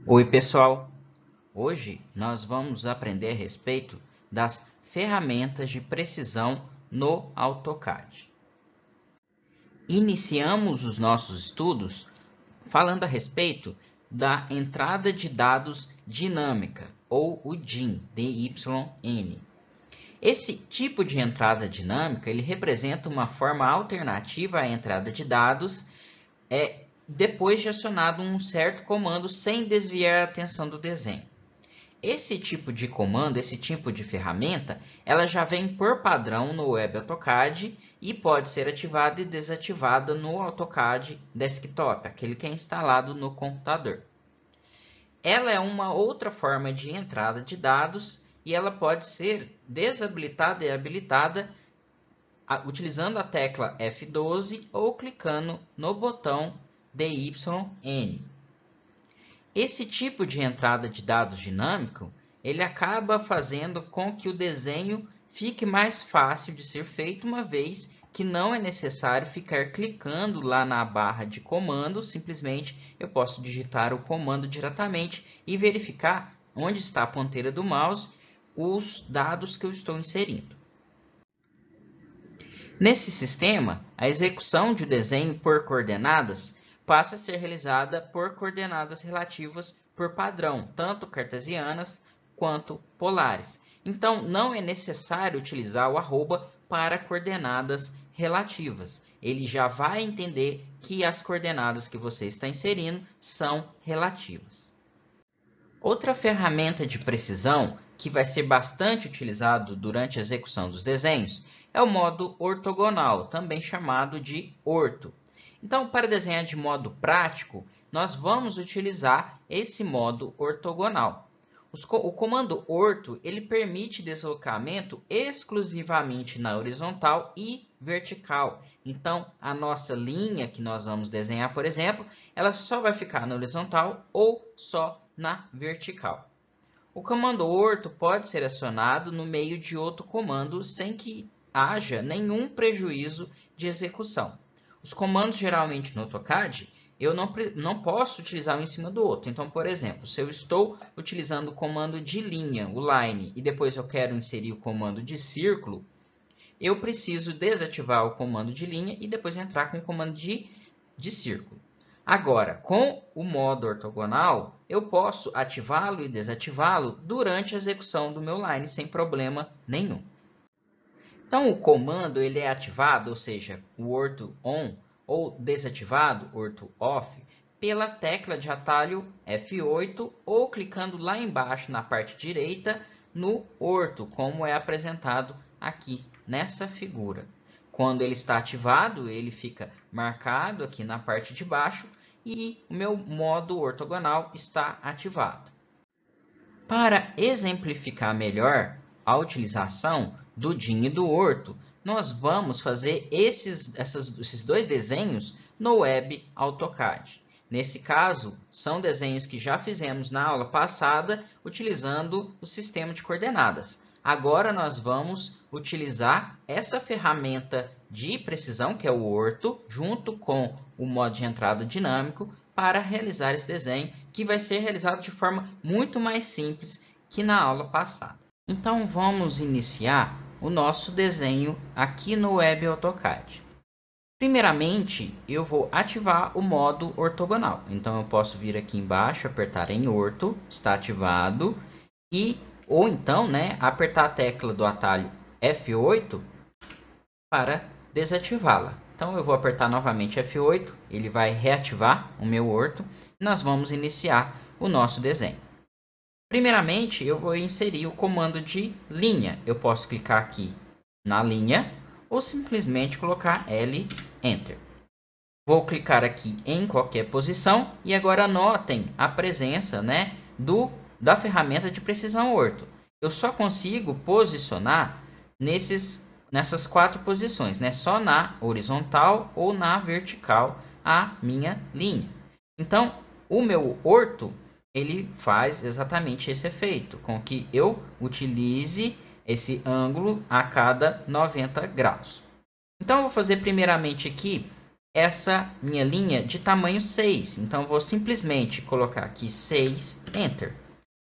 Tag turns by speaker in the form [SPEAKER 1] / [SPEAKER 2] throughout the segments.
[SPEAKER 1] Oi, pessoal! Hoje nós vamos aprender a respeito das ferramentas de precisão no AutoCAD. Iniciamos os nossos estudos falando a respeito da entrada de dados dinâmica, ou o DIN, DYN. Esse tipo de entrada dinâmica ele representa uma forma alternativa à entrada de dados depois de acionado um certo comando sem desviar a atenção do desenho. Esse tipo de comando, esse tipo de ferramenta, ela já vem por padrão no Web AutoCAD e pode ser ativada e desativada no AutoCAD Desktop, aquele que é instalado no computador. Ela é uma outra forma de entrada de dados e ela pode ser desabilitada e habilitada utilizando a tecla F12 ou clicando no botão DYN. Esse tipo de entrada de dados dinâmico, ele acaba fazendo com que o desenho fique mais fácil de ser feito, uma vez que não é necessário ficar clicando lá na barra de comando, simplesmente eu posso digitar o comando diretamente e verificar onde está a ponteira do mouse, os dados que eu estou inserindo. Nesse sistema, a execução de desenho por coordenadas passa a ser realizada por coordenadas relativas por padrão, tanto cartesianas quanto polares. Então, não é necessário utilizar o arroba para coordenadas relativas. Ele já vai entender que as coordenadas que você está inserindo são relativas. Outra ferramenta de precisão que vai ser bastante utilizado durante a execução dos desenhos é o modo ortogonal, também chamado de orto. Então, para desenhar de modo prático, nós vamos utilizar esse modo ortogonal. O comando orto ele permite deslocamento exclusivamente na horizontal e vertical. Então, a nossa linha que nós vamos desenhar, por exemplo, ela só vai ficar na horizontal ou só na vertical. O comando orto pode ser acionado no meio de outro comando sem que haja nenhum prejuízo de execução. Os comandos geralmente no AutoCAD eu não posso utilizar um em cima do outro. Então, por exemplo, se eu estou utilizando o comando de linha, o line, e depois eu quero inserir o comando de círculo, eu preciso desativar o comando de linha e depois entrar com o comando de círculo. Agora, com o modo ortogonal, eu posso ativá-lo e desativá-lo durante a execução do meu line sem problema nenhum. Então, o comando ele é ativado, ou seja, o orto on, ou desativado, orto off, pela tecla de atalho F8 ou clicando lá embaixo na parte direita no orto, como é apresentado aqui nessa figura. Quando ele está ativado, ele fica marcado aqui na parte de baixo e o meu modo ortogonal está ativado. Para exemplificar melhor a utilização do DIN e do orto, nós vamos fazer esses dois desenhos no Web AutoCAD. Nesse caso, são desenhos que já fizemos na aula passada utilizando o sistema de coordenadas. Agora nós vamos utilizar essa ferramenta de precisão, que é o orto, junto com o modo de entrada dinâmico, para realizar esse desenho, que vai ser realizado de forma muito mais simples que na aula passada. Então, vamos iniciar o nosso desenho aqui no Web AutoCAD. Primeiramente, eu vou ativar o modo ortogonal. Então, eu posso vir aqui embaixo, apertar em orto, está ativado, ou então, apertar a tecla do atalho F8 para desativá-la. Então, eu vou apertar novamente F8, ele vai reativar o meu orto e nós vamos iniciar o nosso desenho. Primeiramente, eu vou inserir o comando de linha. Eu posso clicar aqui na linha ou simplesmente colocar L, Enter. Vou clicar aqui em qualquer posição e agora notem a presença da ferramenta de precisão orto. Eu só consigo posicionar nessas quatro posições, só na horizontal ou na vertical a minha linha. Então, o meu orto ele faz exatamente esse efeito, com que eu utilize esse ângulo a cada 90 graus. Então, eu vou fazer primeiramente aqui essa minha linha de tamanho 6. Então, eu vou simplesmente colocar aqui 6, Enter.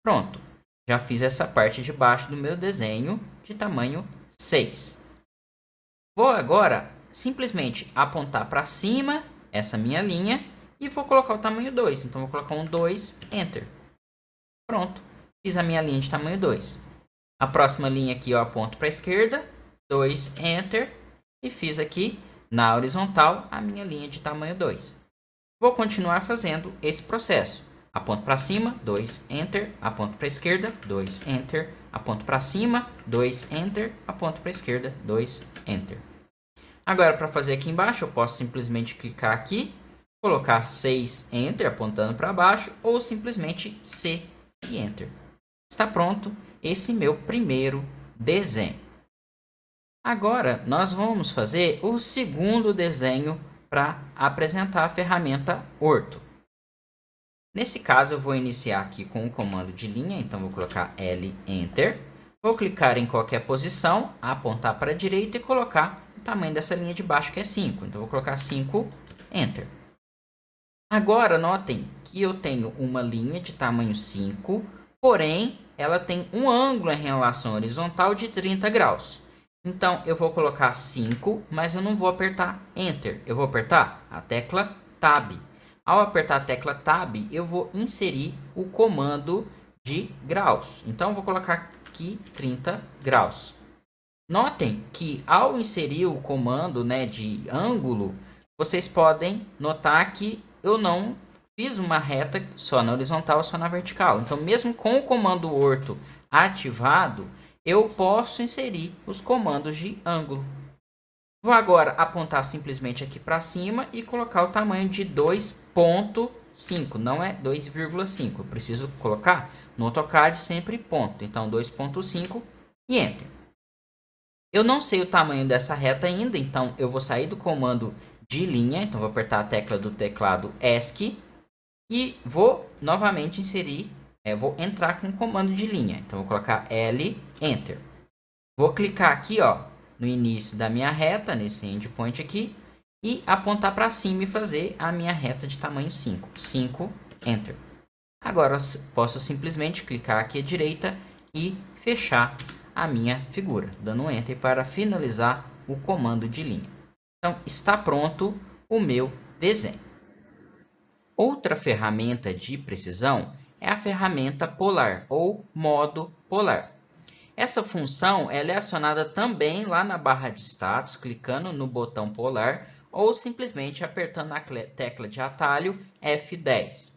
[SPEAKER 1] Pronto. Já fiz essa parte de baixo do meu desenho de tamanho 6. Vou agora simplesmente apontar para cima essa minha linha e vou colocar o tamanho 2. Então, vou colocar um 2, Enter. Pronto. Fiz a minha linha de tamanho 2. A próxima linha aqui eu aponto para a esquerda, 2, Enter. E fiz aqui na horizontal a minha linha de tamanho 2. Vou continuar fazendo esse processo. Aponto para cima, 2, Enter. Aponto para a esquerda, 2, Enter. Aponto para cima, 2, Enter. Aponto para a esquerda, 2, Enter. Agora, para fazer aqui embaixo, eu posso simplesmente clicar aqui, colocar 6, Enter, apontando para baixo, ou simplesmente C e Enter. Está pronto esse meu primeiro desenho. Agora, nós vamos fazer o segundo desenho para apresentar a ferramenta Orto. Nesse caso, eu vou iniciar aqui com o comando de linha, então vou colocar L, Enter. Vou clicar em qualquer posição, apontar para a direita e colocar o tamanho dessa linha de baixo, que é 5. Então, vou colocar 5, Enter. Agora, notem que eu tenho uma linha de tamanho 5, porém, ela tem um ângulo em relação à horizontal de 30 graus. Então, eu vou colocar 5, mas eu não vou apertar Enter. Eu vou apertar a tecla Tab. Ao apertar a tecla Tab, eu vou inserir o comando de graus. Então, eu vou colocar aqui 30 graus. Notem que ao inserir o comando, de ângulo, vocês podem notar que eu não fiz uma reta só na horizontal, só na vertical. Então, mesmo com o comando Orto ativado, eu posso inserir os comandos de ângulo. Vou agora apontar simplesmente aqui para cima e colocar o tamanho de 2.5, não é 2,5. Eu preciso colocar no AutoCAD sempre ponto. Então, 2.5 e Enter. Eu não sei o tamanho dessa reta ainda, então eu vou sair do comando de linha. Então, vou apertar a tecla do teclado ESC e vou novamente inserir. Vou entrar com o comando de linha. Então, vou colocar L, Enter. Vou clicar aqui, no início da minha reta, nesse endpoint aqui, e apontar para cima e fazer a minha reta de tamanho 5. 5, Enter. Agora, posso simplesmente clicar aqui à direita e fechar a minha figura, dando um Enter para finalizar o comando de linha. Então, está pronto o meu desenho. Outra ferramenta de precisão é a ferramenta polar ou modo polar. Essa função ela é acionada também lá na barra de status, clicando no botão polar ou simplesmente apertando a tecla de atalho F10.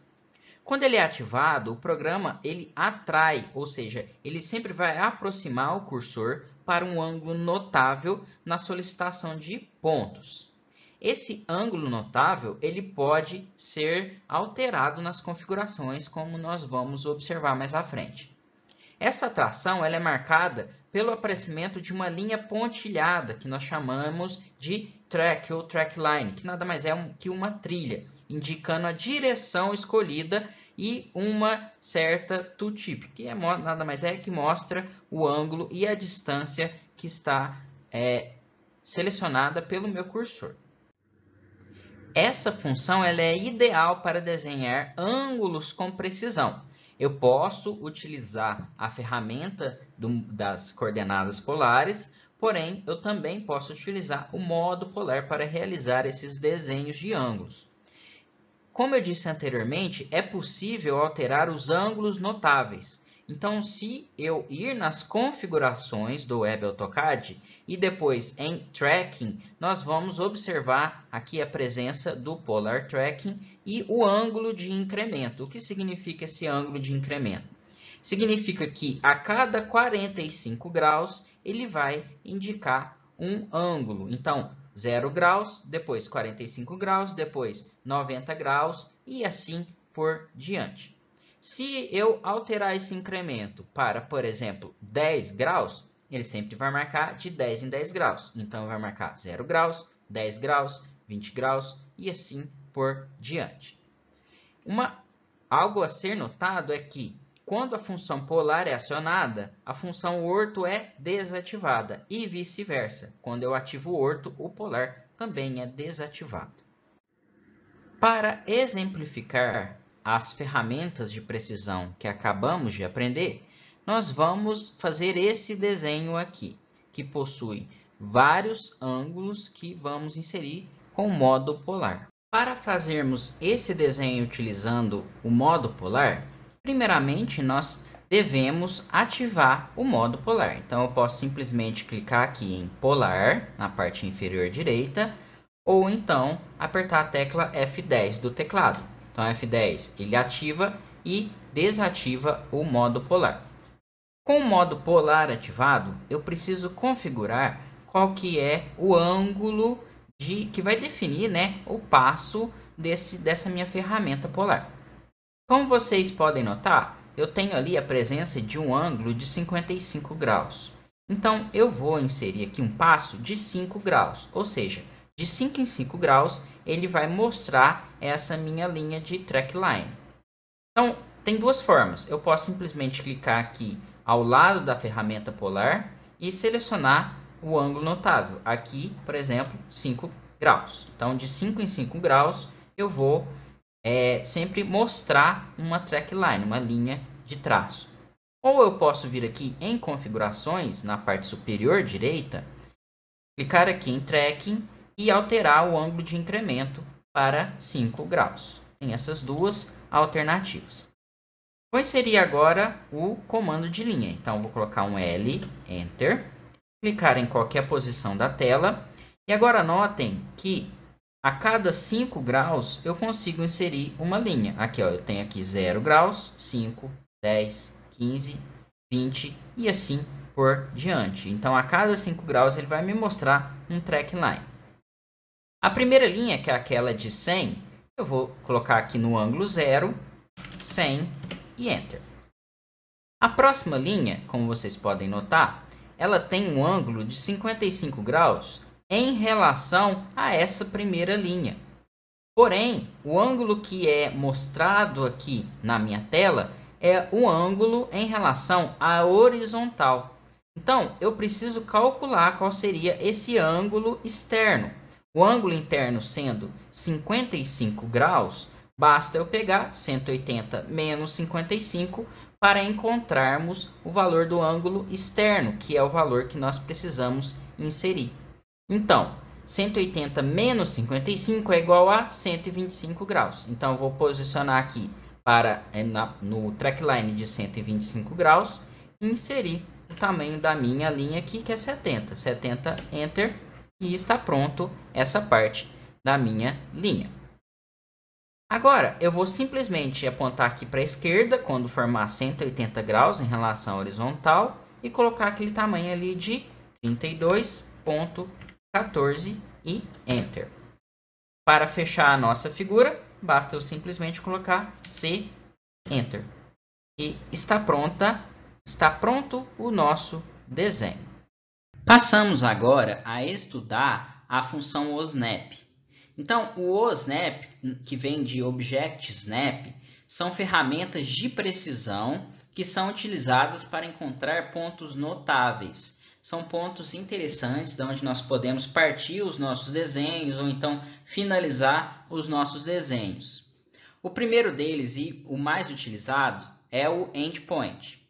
[SPEAKER 1] Quando ele é ativado, o programa ele atrai, ou seja, ele sempre vai aproximar o cursor para um ângulo notável na solicitação de pontos. Esse ângulo notável ele pode ser alterado nas configurações, como nós vamos observar mais à frente. Essa atração ela é marcada pelo aparecimento de uma linha pontilhada, que nós chamamos de track ou track line, que nada mais é que uma trilha, indicando a direção escolhida e uma certa tooltip, que nada mais é que mostra o ângulo e a distância que está selecionada pelo meu cursor. Essa função ela é ideal para desenhar ângulos com precisão. Eu posso utilizar a ferramenta das coordenadas polares, porém, eu também posso utilizar o modo polar para realizar esses desenhos de ângulos. Como eu disse anteriormente, é possível alterar os ângulos notáveis. Então, se eu ir nas configurações do Web AutoCAD e depois em Tracking, nós vamos observar aqui a presença do Polar Tracking e o ângulo de incremento. O que significa esse ângulo de incremento? Significa que a cada 45 graus ele vai indicar um ângulo. Então, 0 graus, depois 45 graus, depois 90 graus e assim por diante. Se eu alterar esse incremento para, por exemplo, 10 graus, ele sempre vai marcar de 10 em 10 graus. Então, vai marcar 0 graus, 10 graus, 20 graus e assim por diante. Algo a ser notado é que, quando a função polar é acionada, a função orto é desativada e vice-versa. Quando eu ativo o orto, o polar também é desativado. Para exemplificar as ferramentas de precisão que acabamos de aprender, nós vamos fazer esse desenho aqui, que possui vários ângulos que vamos inserir com o modo polar. Para fazermos esse desenho utilizando o modo polar, primeiramente nós devemos ativar o modo polar. Então eu posso simplesmente clicar aqui em polar, na parte inferior direita, ou então apertar a tecla F10 do teclado. Então F10 ele ativa e desativa o modo polar. Com o modo polar ativado, eu preciso configurar qual que é o ângulo que vai definir, né, o passo dessa minha ferramenta polar. Como vocês podem notar, eu tenho ali a presença de um ângulo de 55 graus. Então eu vou inserir aqui um passo de 5 graus, ou seja, de 5 em 5 graus ele vai mostrar essa minha linha de track line. Então tem duas formas, eu posso simplesmente clicar aqui ao lado da ferramenta polar e selecionar o ângulo notável. Aqui, por exemplo, 5 graus. Então, de 5 em 5 graus, eu vou sempre mostrar uma track line, uma linha de traço. Ou eu posso vir aqui em configurações, na parte superior direita, clicar aqui em tracking e alterar o ângulo de incremento para 5 graus. Tem essas duas alternativas. Vou inserir agora o comando de linha. Então, vou colocar um L, Enter, clicar em qualquer posição da tela. E agora notem que a cada 5 graus eu consigo inserir uma linha. Aqui, ó, eu tenho aqui 0 graus, 5, 10, 15, 20 e assim por diante. Então, a cada 5 graus ele vai me mostrar um track line. A primeira linha, que é aquela de 100, eu vou colocar aqui no ângulo 0, 100 e Enter. A próxima linha, como vocês podem notar, ela tem um ângulo de 55 graus em relação a essa primeira linha. Porém, o ângulo que é mostrado aqui na minha tela é o ângulo em relação à horizontal. Então, eu preciso calcular qual seria esse ângulo externo. O ângulo interno sendo 55 graus, basta eu pegar 180 menos 55 para encontrarmos o valor do ângulo externo, que é o valor que nós precisamos inserir. Então, 180 menos 55 é igual a 125 graus. Então, eu vou posicionar aqui no trackline de 125 graus e inserir o tamanho da minha linha aqui, que é 70. 70, Enter, e está pronto essa parte da minha linha. Agora, eu vou simplesmente apontar aqui para a esquerda, quando formar 180 graus em relação à horizontal, e colocar aquele tamanho ali de 32,14 e Enter. Para fechar a nossa figura, basta eu simplesmente colocar C, Enter. E está pronto o nosso desenho. Passamos agora a estudar a função OSNAP. Então, o OSNAP, que vem de Object Snap, são ferramentas de precisão que são utilizadas para encontrar pontos notáveis. São pontos interessantes de onde nós podemos partir os nossos desenhos ou então finalizar os nossos desenhos. O primeiro deles e o mais utilizado é o endpoint.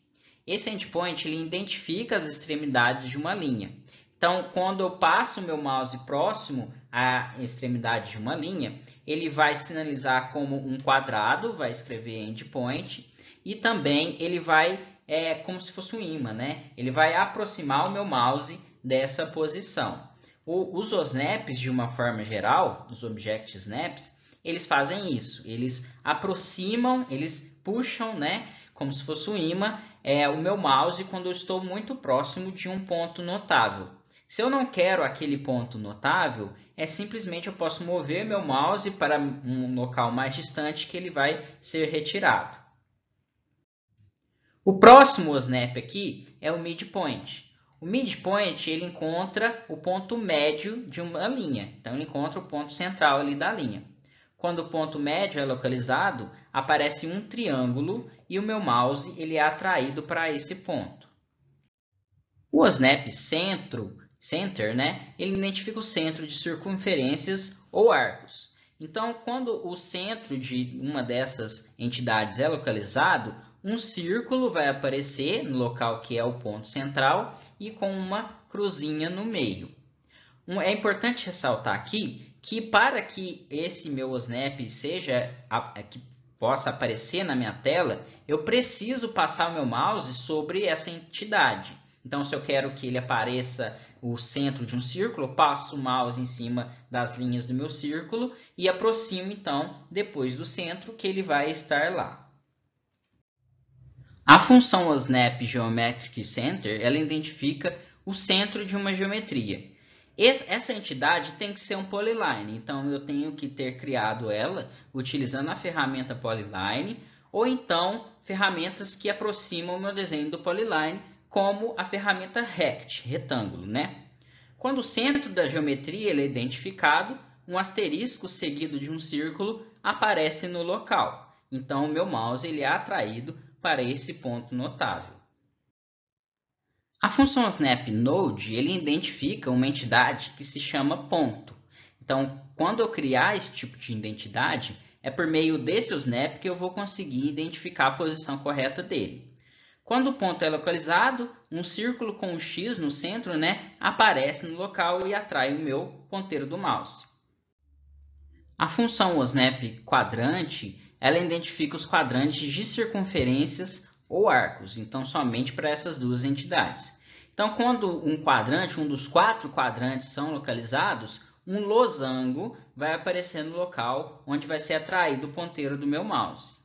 [SPEAKER 1] Esse endpoint ele identifica as extremidades de uma linha. Então, quando eu passo o meu mouse próximo à extremidade de uma linha, ele vai sinalizar como um quadrado, vai escrever endpoint, e também ele vai, como se fosse um imã, né? Ele vai aproximar o meu mouse dessa posição. Os OSNAPs, de uma forma geral, os Object Snaps, eles fazem isso. Eles aproximam, eles puxam, né? Como se fosse um imã, o meu mouse quando eu estou muito próximo de um ponto notável. Se eu não quero aquele ponto notável, simplesmente eu posso mover meu mouse para um local mais distante que ele vai ser retirado. O próximo OSNAP aqui é o midpoint. O midpoint ele encontra o ponto médio de uma linha, então ele encontra o ponto central ali da linha. Quando o ponto médio é localizado, aparece um triângulo e o meu mouse ele é atraído para esse ponto. O OSNAP Center, né, ele identifica o centro de circunferências ou arcos. Então, quando o centro de uma dessas entidades é localizado, um círculo vai aparecer no local que é o ponto central e com uma cruzinha no meio. É importante ressaltar aqui que para que esse meu OSNAP que possa aparecer na minha tela, eu preciso passar o meu mouse sobre essa entidade. Então, se eu quero que ele apareça o centro de um círculo, eu passo o mouse em cima das linhas do meu círculo e aproximo, então, depois do centro, que ele vai estar lá. A função OSNAP Geometric Center, ela identifica o centro de uma geometria. Essa entidade tem que ser um polyline, então eu tenho que ter criado ela utilizando a ferramenta Polyline ou então ferramentas que aproximam o meu desenho do polyline, como a ferramenta Rect, retângulo, né? Quando o centro da geometria ele é identificado, um asterisco seguido de um círculo aparece no local. Então o meu mouse ele é atraído para esse ponto notável. A função SnapNode ele identifica uma entidade que se chama ponto. Então, quando eu criar esse tipo de identidade, é por meio desse snap que eu vou conseguir identificar a posição correta dele. Quando o ponto é localizado, um círculo com um X no centro, aparece no local e atrai o meu ponteiro do mouse. A função OSNAP-quadrante, ela identifica os quadrantes de circunferências ou arcos, então somente para essas duas entidades. Então, quando um quadrante, um dos 4 quadrantes são localizados, um losango vai aparecer no local onde vai ser atraído o ponteiro do meu mouse.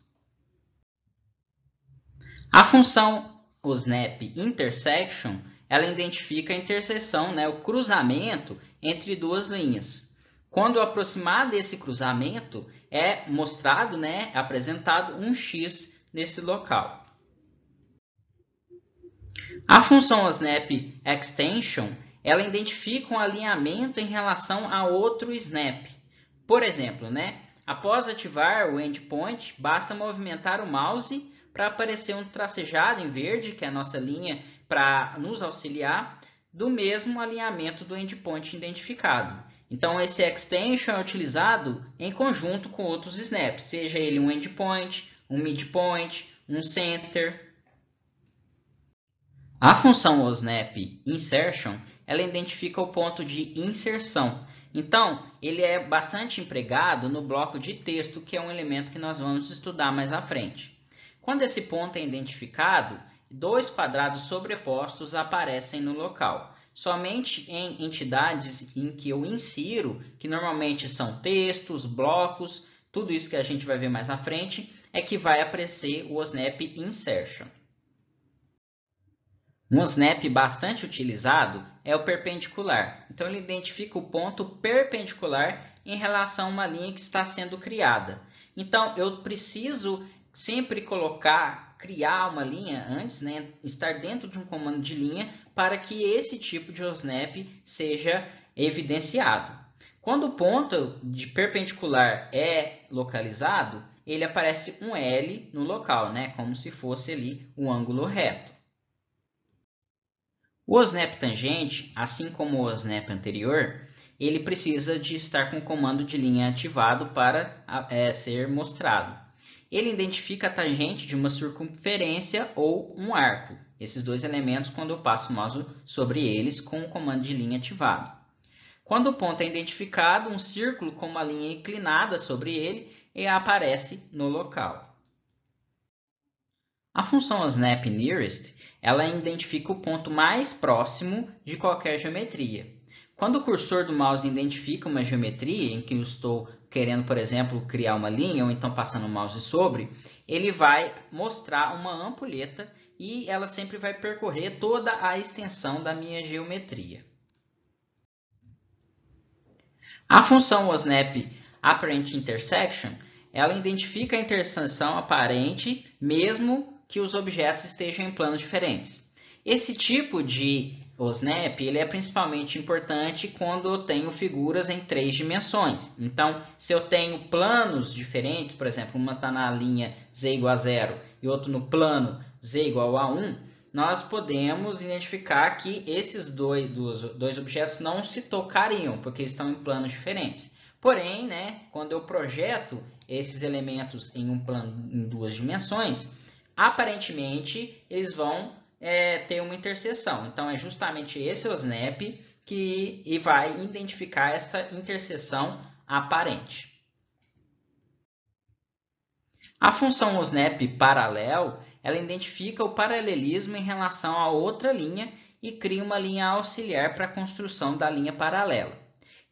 [SPEAKER 1] A função OSNAP-intersection, ela identifica a interseção, o cruzamento entre duas linhas. Quando eu aproximar desse cruzamento, é mostrado, apresentado um X nesse local. A função OSNAP-extension, ela identifica um alinhamento em relação a outro snap. Por exemplo, após ativar o endpoint, basta movimentar o mouse para aparecer um tracejado em verde, que é a nossa linha para nos auxiliar, do mesmo alinhamento do endpoint identificado. Então, esse extension é utilizado em conjunto com outros snaps, seja ele um endpoint, um midpoint, um center. A função OSNAP-insertion, ela identifica o ponto de inserção. Então, ele é bastante empregado no bloco de texto, que é um elemento que nós vamos estudar mais à frente. Quando esse ponto é identificado, 2 quadrados sobrepostos aparecem no local. Somente em entidades em que eu insiro, que normalmente são textos, blocos, tudo isso que a gente vai ver mais à frente, é que vai aparecer o OSNAP Insertion. Um OSNAP bastante utilizado é o perpendicular. Então, ele identifica o ponto perpendicular em relação a uma linha que está sendo criada. Então, eu preciso sempre criar uma linha antes, estar dentro de um comando de linha para que esse tipo de OSNAP seja evidenciado. Quando o ponto de perpendicular é localizado, ele aparece um L no local, como se fosse ali um ângulo reto. O OSNAP tangente, assim como o OSNAP anterior, ele precisa de estar com o comando de linha ativado para ser mostrado. Ele identifica a tangente de uma circunferência ou um arco. Esses 2 elementos quando eu passo o mouse sobre eles com o comando de linha ativado. Quando o ponto é identificado, um círculo com uma linha inclinada sobre ele aparece no local. A função OSNAP-nearest, ela identifica o ponto mais próximo de qualquer geometria. Quando o cursor do mouse identifica uma geometria em que eu estou querendo, por exemplo, criar uma linha ou então passando o mouse sobre, ele vai mostrar uma ampulheta e ela sempre vai percorrer toda a extensão da minha geometria. A função OSNAP Apparent Intersection, ela identifica a interseção aparente mesmo que os objetos estejam em planos diferentes. Esse tipo de OSNAP ele é principalmente importante quando eu tenho figuras em 3 dimensões. Então, se eu tenho planos diferentes, por exemplo, uma está na linha z igual a 0 e outro no plano z igual a 1, nós podemos identificar que esses dois objetos não se tocariam, porque estão em planos diferentes. Porém, né, quando eu projeto esses elementos em um plano em duas dimensões, aparentemente eles vão ter uma interseção. Então, é justamente esse OSNAP que vai identificar essa interseção aparente. A função OSNAP paralelo, ela identifica o paralelismo em relação a outra linha e cria uma linha auxiliar para a construção da linha paralela.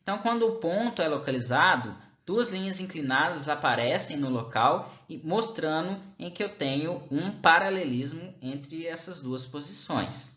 [SPEAKER 1] Então, quando o ponto é localizado, duas linhas inclinadas aparecem no local, mostrando em que eu tenho um paralelismo entre essas duas posições.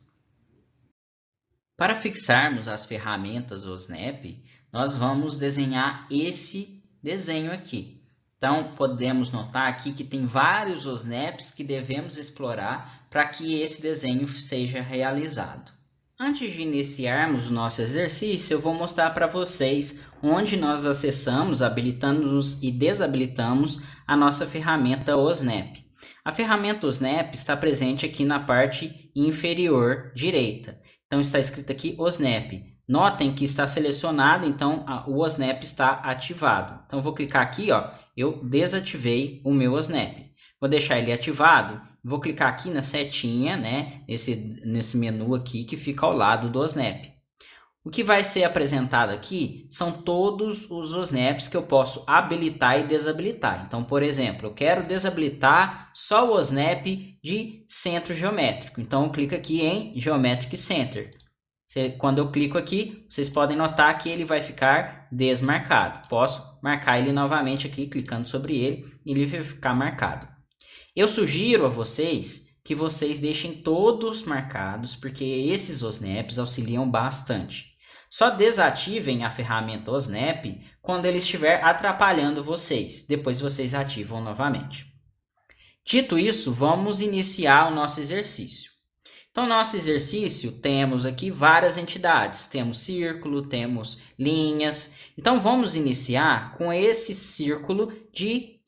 [SPEAKER 1] Para fixarmos as ferramentas OSNAP, nós vamos desenhar esse desenho aqui. Então, podemos notar aqui que tem vários OSNAPs que devemos explorar para que esse desenho seja realizado. Antes de iniciarmos o nosso exercício, eu vou mostrar para vocês onde nós acessamos, habilitamos e desabilitamos a nossa ferramenta OSNAP. A ferramenta OSNAP está presente aqui na parte inferior direita. Então, está escrito aqui OSNAP. Notem que está selecionado, então o OSNAP está ativado. Então, eu vou clicar aqui, ó, eu desativei o meu OSNAP. Vou deixar ele ativado. Vou clicar aqui na setinha, né, nesse menu aqui que fica ao lado do OSNAP. O que vai ser apresentado aqui são todos os OSNAPs que eu posso habilitar e desabilitar. Então, por exemplo, eu quero desabilitar só o OSNAP de centro geométrico. Então, eu clico aqui em Geometric Center. Quando eu clico aqui, vocês podem notar que ele vai ficar desmarcado. Posso marcar ele novamente aqui, clicando sobre ele, e ele vai ficar marcado. Eu sugiro a vocês que vocês deixem todos marcados, porque esses OSNAPs auxiliam bastante. Só desativem a ferramenta OSNAP quando ele estiver atrapalhando vocês. Depois vocês ativam novamente. Dito isso, vamos iniciar o nosso exercício. Então, nosso exercício, temos aqui várias entidades. Temos círculo, temos linhas. Então, vamos iniciar com esse círculo de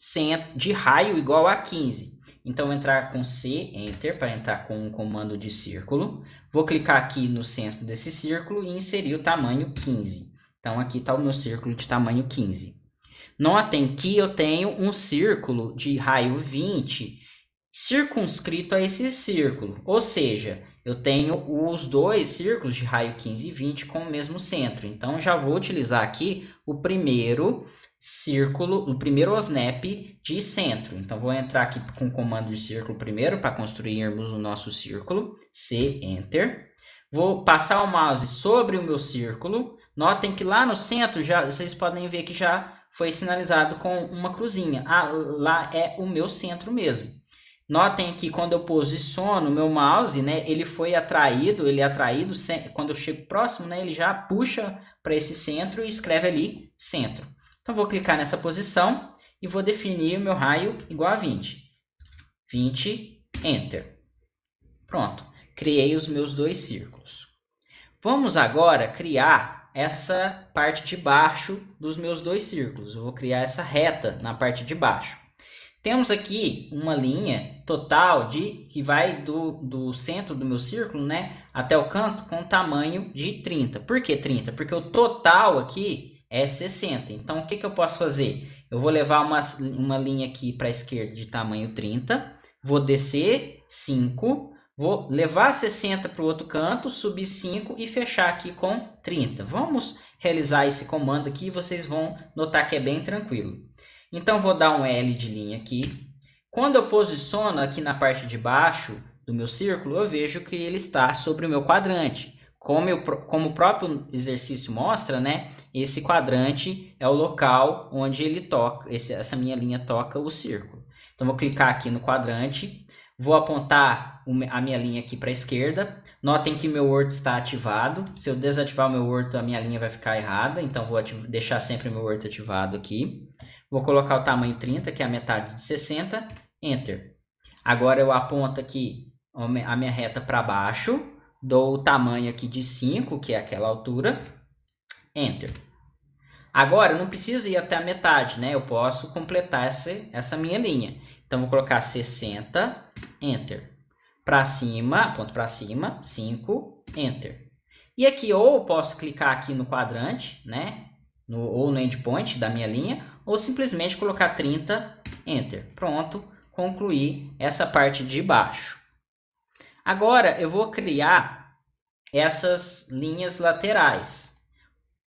[SPEAKER 1] raio igual a 15. Então, vou entrar com C, Enter, para entrar com um comando de círculo. Vou clicar aqui no centro desse círculo e inserir o tamanho 15. Então, aqui está o meu círculo de tamanho 15. Notem que eu tenho um círculo de raio 20 circunscrito a esse círculo. Ou seja, eu tenho os dois círculos de raio 15 e 20 com o mesmo centro. Então, já vou utilizar aqui o primeiro círculo, o primeiro OSNAP de centro. Então, vou entrar aqui com o comando de círculo primeiro para construirmos o nosso círculo. C, Enter. Vou passar o mouse sobre o meu círculo. Notem que lá no centro, vocês podem ver que já foi sinalizado com uma cruzinha. Ah, lá é o meu centro mesmo. Notem que quando eu posiciono o meu mouse, né, ele é atraído, quando eu chego próximo, né, ele já puxa para esse centro e escreve ali centro. Então, vou clicar nessa posição e vou definir o meu raio igual a 20. 20, Enter. Pronto, criei os meus dois círculos. Vamos agora criar essa parte de baixo dos meus dois círculos. Eu vou criar essa reta na parte de baixo. Temos aqui uma linha total que vai do centro do meu círculo, né, até o canto com tamanho de 30. Por que 30? Porque o total aqui é 60. Então, o que eu posso fazer? Eu vou levar uma linha aqui para a esquerda de tamanho 30, vou descer 5, vou levar 60 para o outro canto, subir 5 e fechar aqui com 30. Vamos realizar esse comando aqui e vocês vão notar que é bem tranquilo. Então, vou dar um L de linha aqui. Quando eu posiciono aqui na parte de baixo do meu círculo, eu vejo que ele está sobre o meu quadrante. Como o próprio exercício mostra, né, esse quadrante é o local onde ele toca, essa minha linha toca o círculo. Então, vou clicar aqui no quadrante, vou apontar a minha linha aqui para a esquerda. Notem que meu orto está ativado. Se eu desativar o meu orto, a minha linha vai ficar errada. Então, vou deixar sempre o meu orto ativado aqui. Vou colocar o tamanho 30, que é a metade de 60. Enter. Agora, eu aponto aqui a minha reta para baixo. Dou o tamanho aqui de 5, que é aquela altura. Enter. Agora, eu não preciso ir até a metade, né? Eu posso completar essa minha linha. Então, vou colocar 60, Enter. Para cima, ponto para cima, 5, Enter. E aqui, ou eu posso clicar aqui no quadrante, né?
[SPEAKER 2] ou no endpoint da minha linha, ou simplesmente colocar 30, Enter. Pronto, concluí essa parte de baixo. Agora eu vou criar essas linhas laterais.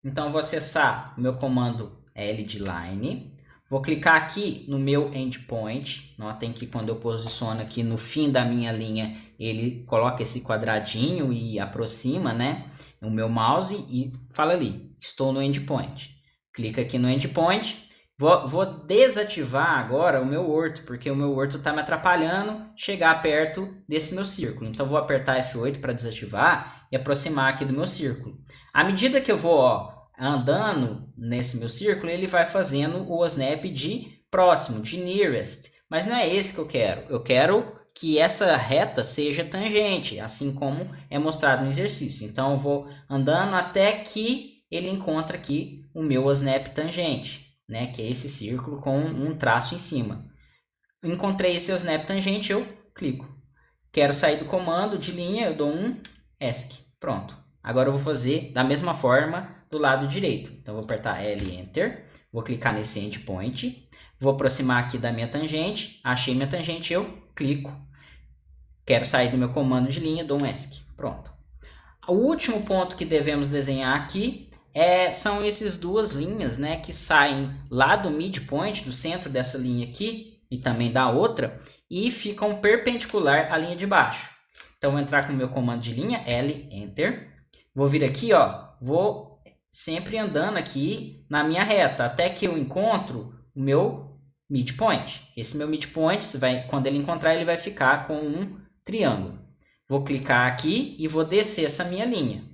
[SPEAKER 2] Então eu vou acessar o meu comando L de line, vou clicar aqui no meu endpoint. Notem que quando eu posiciono aqui no fim da minha linha, ele coloca esse quadradinho e aproxima, né, o meu mouse e fala ali, estou no endpoint. Clica aqui no endpoint. Vou desativar agora o meu orto, porque o meu orto está me atrapalhando chegar perto desse meu círculo. Então vou apertar F8 para desativar e aproximar aqui do meu círculo. À medida que eu vou andando nesse meu círculo, ele vai fazendo o snap de próximo, de nearest. Mas não é esse que eu quero. Eu quero que essa reta seja tangente, assim como é mostrado no exercício. Então eu vou andando até que ele encontra aqui o meu snap tangente, né, que é esse círculo com um traço em cima. Encontrei esse snap tangente, eu clico. Quero sair do comando de linha, eu dou um ESC. Pronto. Agora eu vou fazer da mesma forma do lado direito. Então eu vou apertar L, Enter. Vou clicar nesse endpoint. Vou aproximar aqui da minha tangente. Achei minha tangente, eu clico. Quero sair do meu comando de linha, dou um ESC. Pronto. O último ponto que devemos desenhar aqui são essas duas linhas, né, que saem lá do midpoint, do centro dessa linha aqui, e também da outra, e ficam perpendicular à linha de baixo. Então, vou entrar com o meu comando de linha, L, Enter. Vou vir aqui, ó, vou sempre andando aqui na minha reta, até que eu encontro o meu midpoint. Esse meu midpoint, quando ele encontrar, ele vai ficar com um triângulo. Vou clicar aqui e vou descer essa minha linha.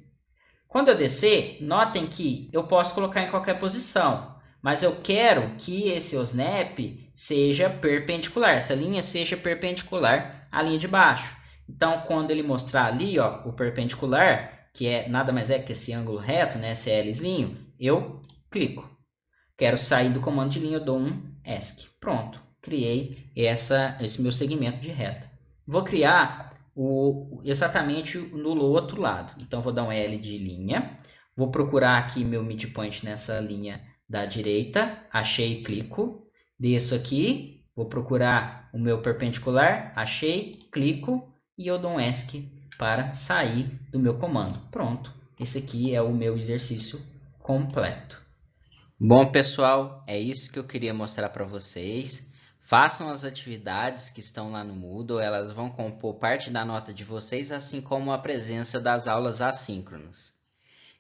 [SPEAKER 2] Quando eu descer, notem que eu posso colocar em qualquer posição, mas eu quero que esse snap seja perpendicular, essa linha seja perpendicular à linha de baixo. Então, quando ele mostrar ali, ó, o perpendicular, que nada mais é que esse ângulo reto, né, esse Lzinho, eu clico. Quero sair do comando de linha, eu dou um ESC. Pronto, criei esse meu segmento de reta. Vou criar exatamente no outro lado. Então, vou dar um L de linha. Vou procurar aqui meu midpoint nessa linha da direita. Achei, clico. Desço aqui. Vou procurar o meu perpendicular. Achei, clico. E eu dou um ESC para sair do meu comando. Pronto. Esse aqui é o meu exercício completo.
[SPEAKER 1] Bom, pessoal, é isso que eu queria mostrar para vocês. Façam as atividades que estão lá no Moodle, elas vão compor parte da nota de vocês, assim como a presença das aulas assíncronas.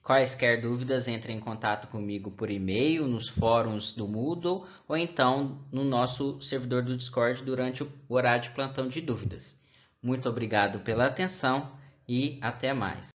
[SPEAKER 1] Quaisquer dúvidas, entrem em contato comigo por e-mail, nos fóruns do Moodle, ou então no nosso servidor do Discord durante o horário de plantão de dúvidas. Muito obrigado pela atenção e até mais.